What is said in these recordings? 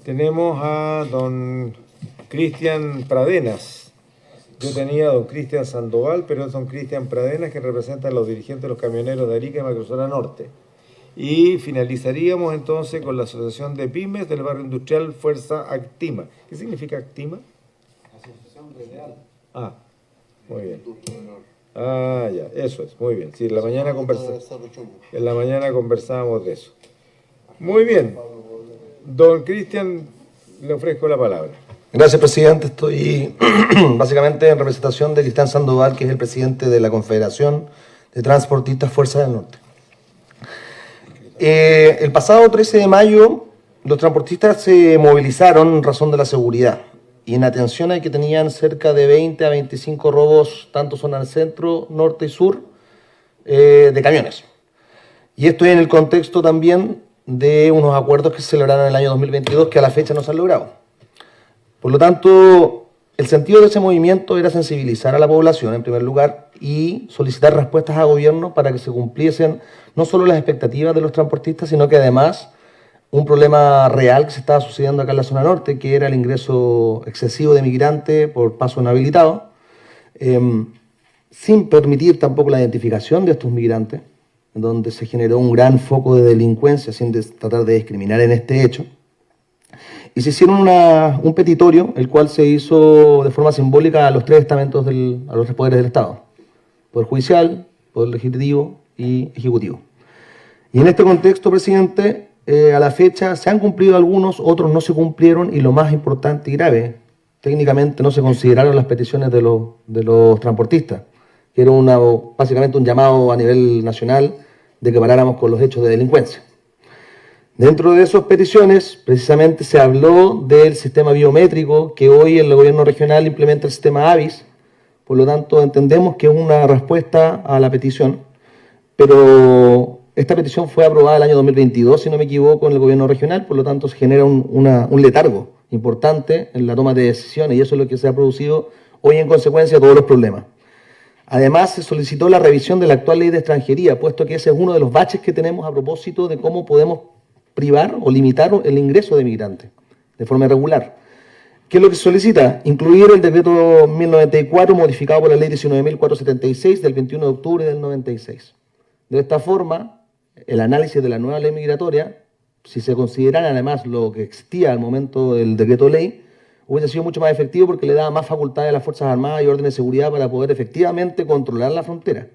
Tenemos a don Cristian Pradenas. Yo tenía a don Cristian Sandoval, pero es don Cristian Pradenas, que representa a los dirigentes de los camioneros de Arica y Macrozona Norte. Y finalizaríamos entonces con la Asociación de Pymes del Barrio Industrial Fuerza Actima. ¿Qué significa Actima? Asociación Real. Ah, muy bien. Ah, ya, eso es, muy bien. Sí, en la mañana conversábamos de eso. Muy bien. Don Cristian, le ofrezco la palabra. Gracias, presidente. Estoy básicamente en representación de Cristian Sandoval, que es el presidente de la Confederación de Transportistas Fuerza del Norte. El pasado 13 de mayo, los transportistas se movilizaron en razón de la seguridad y en atención a que tenían cerca de 20 a 25 robos, tanto zona del centro, norte y sur, de camiones. Y esto en el contexto también de unos acuerdos que se celebraron en el año 2022 que a la fecha no se han logrado. Por lo tanto, el sentido de ese movimiento era sensibilizar a la población en primer lugar y solicitar respuestas al gobierno para que se cumpliesen no solo las expectativas de los transportistas, sino que además un problema real que se estaba sucediendo acá en la zona norte, que era el ingreso excesivo de migrantes por paso no habilitado, sin permitir tampoco la identificación de estos migrantes, donde se generó un gran foco de delincuencia sin tratar de discriminar en este hecho. Y se hicieron un petitorio, el cual se hizo de forma simbólica a los tres estamentos, a los tres poderes del Estado: Poder Judicial, Poder Legislativo y Ejecutivo. Y en este contexto, presidente, a la fecha se han cumplido algunos, otros no se cumplieron, y lo más importante y grave, técnicamente no se consideraron las peticiones de los transportistas, que era básicamente un llamado a nivel nacional de que paráramos con los hechos de delincuencia. Dentro de esas peticiones, precisamente se habló del sistema biométrico, que hoy el gobierno regional implementa el sistema AVIS. Por lo tanto, entendemos que es una respuesta a la petición, pero esta petición fue aprobada el año 2022, si no me equivoco, en el gobierno regional. Por lo tanto, se genera un letargo importante en la toma de decisiones, y eso es lo que se ha producido hoy en consecuencia de todos los problemas. Además, se solicitó la revisión de la actual ley de extranjería, puesto que ese es uno de los baches que tenemos a propósito de cómo podemos privar o limitar el ingreso de migrantes de forma irregular. ¿Qué es lo que se solicita? Incluir el decreto 1094 modificado por la ley 19.476 del 21 de octubre del 96. De esta forma, el análisis de la nueva ley migratoria, si se considerara además lo que existía al momento del decreto ley, hubiese sido mucho más efectivo, porque le daba más facultades a las Fuerzas Armadas y órdenes de seguridad para poder efectivamente controlar la frontera.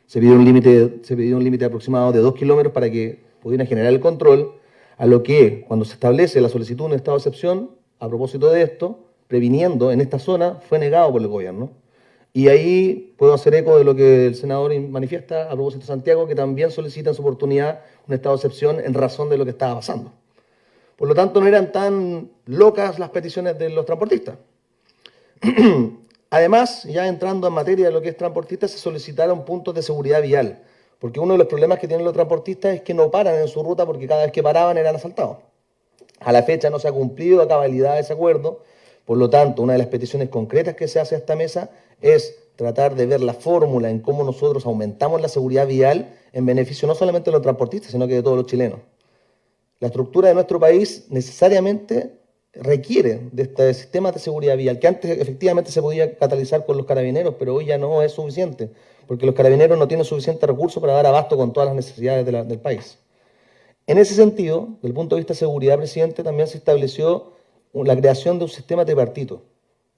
Se pidió un límite aproximado de 2 kilómetros para que pudieran generar el control, a lo que, cuando se establece la solicitud de un estado de excepción, a propósito de esto, previniendo en esta zona, fue negado por el gobierno. Y ahí puedo hacer eco de lo que el senador manifiesta a propósito de Santiago, que también solicita en su oportunidad un estado de excepción en razón de lo que estaba pasando. Por lo tanto, no eran tan locas las peticiones de los transportistas. Además, ya entrando en materia de lo que es transportista, se solicitaron puntos de seguridad vial, porque uno de los problemas que tienen los transportistas es que no paran en su ruta, porque cada vez que paraban eran asaltados. A la fecha no se ha cumplido a cabalidad ese acuerdo. Por lo tanto, una de las peticiones concretas que se hace a esta mesa es tratar de ver la fórmula en cómo nosotros aumentamos la seguridad vial en beneficio no solamente de los transportistas, sino que de todos los chilenos. La estructura de nuestro país necesariamente requiere de este sistema de seguridad vial, que antes efectivamente se podía catalizar con los carabineros, pero hoy ya no es suficiente, porque los carabineros no tienen suficiente recursos para dar abasto con todas las necesidades del país. En ese sentido, desde el punto de vista de seguridad, presidente, también se estableció la creación de un sistema tripartito,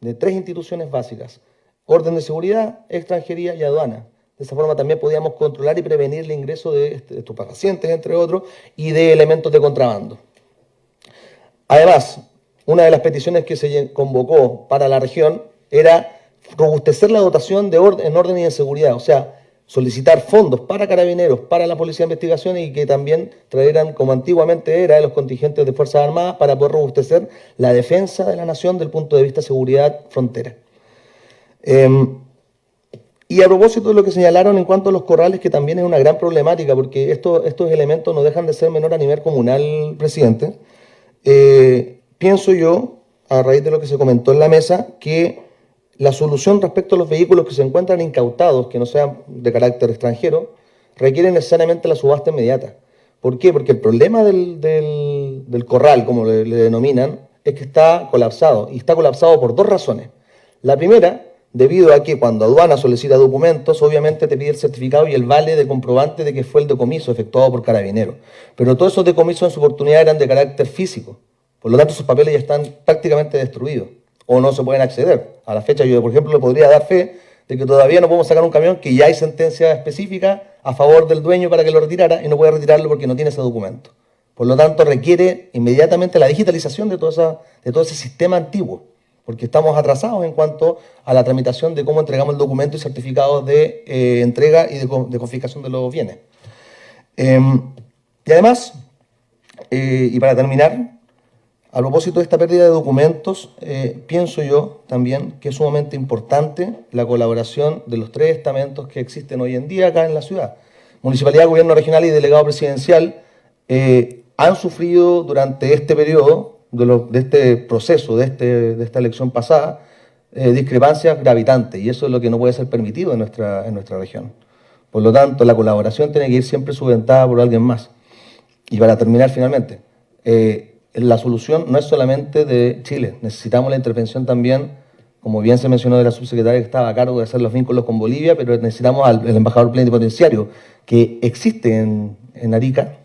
de 3 instituciones básicas: orden de seguridad, extranjería y aduana. De esa forma también podíamos controlar y prevenir el ingreso de estupefacientes, entre otros, y de elementos de contrabando. Además, una de las peticiones que se convocó para la región era robustecer la dotación en orden y en seguridad, o sea, solicitar fondos para carabineros, para la Policía de Investigación, y que también trajeran, como antiguamente era, de los contingentes de Fuerzas Armadas, para poder robustecer la defensa de la nación desde el punto de vista de seguridad frontera. Y a propósito de lo que señalaron en cuanto a los corrales, que también es una gran problemática, porque estos elementos no dejan de ser menor a nivel comunal, presidente, pienso yo, a raíz de lo que se comentó en la mesa, que la solución respecto a los vehículos que se encuentran incautados, que no sean de carácter extranjero, requiere necesariamente la subasta inmediata. ¿Por qué? Porque el problema de del corral, como le denominan, es que está colapsado. Y está colapsado por dos razones. La primera, debido a que cuando aduana solicita documentos, obviamente te pide el certificado y el vale de comprobante de que fue el decomiso efectuado por Carabineros. Pero todos esos decomisos en su oportunidad eran de carácter físico. Por lo tanto, sus papeles ya están prácticamente destruidos o no se pueden acceder. A la fecha yo, por ejemplo, le podría dar fe de que todavía no podemos sacar un camión que ya hay sentencia específica a favor del dueño para que lo retirara y no puede retirarlo porque no tiene ese documento. Por lo tanto, requiere inmediatamente la digitalización de todo ese sistema antiguo, porque estamos atrasados en cuanto a la tramitación de cómo entregamos el documento y certificado de entrega y de confiscación de los bienes. Y además, y para terminar, a propósito de esta pérdida de documentos, pienso yo también que es sumamente importante la colaboración de los tres estamentos que existen hoy en día acá en la ciudad. Municipalidad, Gobierno Regional y Delegado Presidencial han sufrido durante este periodo, de este proceso, de esta elección pasada, discrepancias gravitantes, y eso es lo que no puede ser permitido en nuestra región. Por lo tanto, la colaboración tiene que ir siempre subventada por alguien más. Y para terminar finalmente, la solución no es solamente de Chile, necesitamos la intervención también, como bien se mencionó, de la subsecretaria que estaba a cargo de hacer los vínculos con Bolivia, pero necesitamos al embajador plenipotenciario que existe en Arica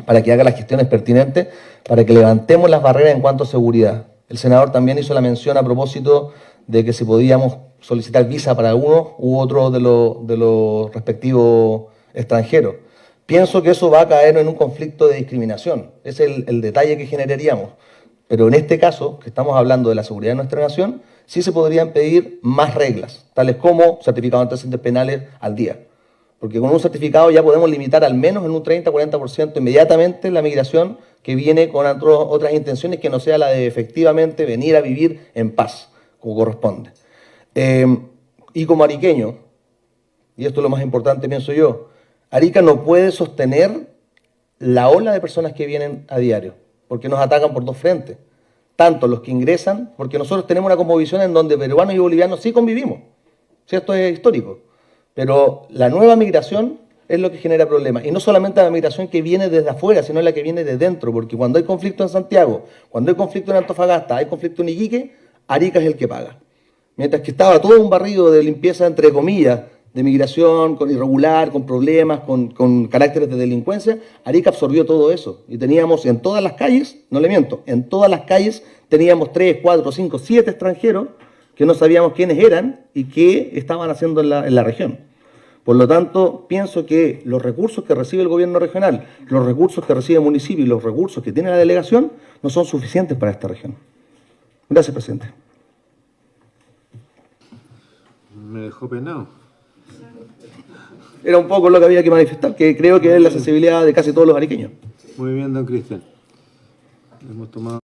para que haga las gestiones pertinentes, para que levantemos las barreras en cuanto a seguridad. El senador también hizo la mención a propósito de que si podíamos solicitar visa para uno u otro de los respectivos extranjeros. Pienso que eso va a caer en un conflicto de discriminación. Ese es el detalle que generaríamos. Pero en este caso, que estamos hablando de la seguridad de nuestra nación, sí se podrían pedir más reglas, tales como certificado de antecedentes penales al día. Porque con un certificado ya podemos limitar al menos en un 30-40% inmediatamente la migración que viene con otras intenciones que no sea la de efectivamente venir a vivir en paz, como corresponde. Y como ariqueño, y esto es lo más importante, pienso yo, Arica no puede sostener la ola de personas que vienen a diario, porque nos atacan por dos frentes. Tanto los que ingresan, porque nosotros tenemos una cosmovisión en donde peruanos y bolivianos sí convivimos, si esto es histórico, pero la nueva migración es lo que genera problemas. Y no solamente la migración que viene desde afuera, sino la que viene de dentro, porque cuando hay conflicto en Santiago, cuando hay conflicto en Antofagasta, hay conflicto en Iquique, Arica es el que paga. Mientras que estaba todo un barrido de limpieza, entre comillas, de migración, con irregular, con problemas, con caracteres de delincuencia, Arica absorbió todo eso. Y teníamos en todas las calles, no le miento, en todas las calles teníamos 3, 4, 5, 7 extranjeros que no sabíamos quiénes eran y qué estaban haciendo en la región. Por lo tanto, pienso que los recursos que recibe el gobierno regional, los recursos que recibe el municipio y los recursos que tiene la delegación no son suficientes para esta región. Gracias, presidente. Me dejó penado. Era un poco lo que había que manifestar, que creo que es la sensibilidad de casi todos los ariqueños. Muy bien, don Cristian. Hemos tomado...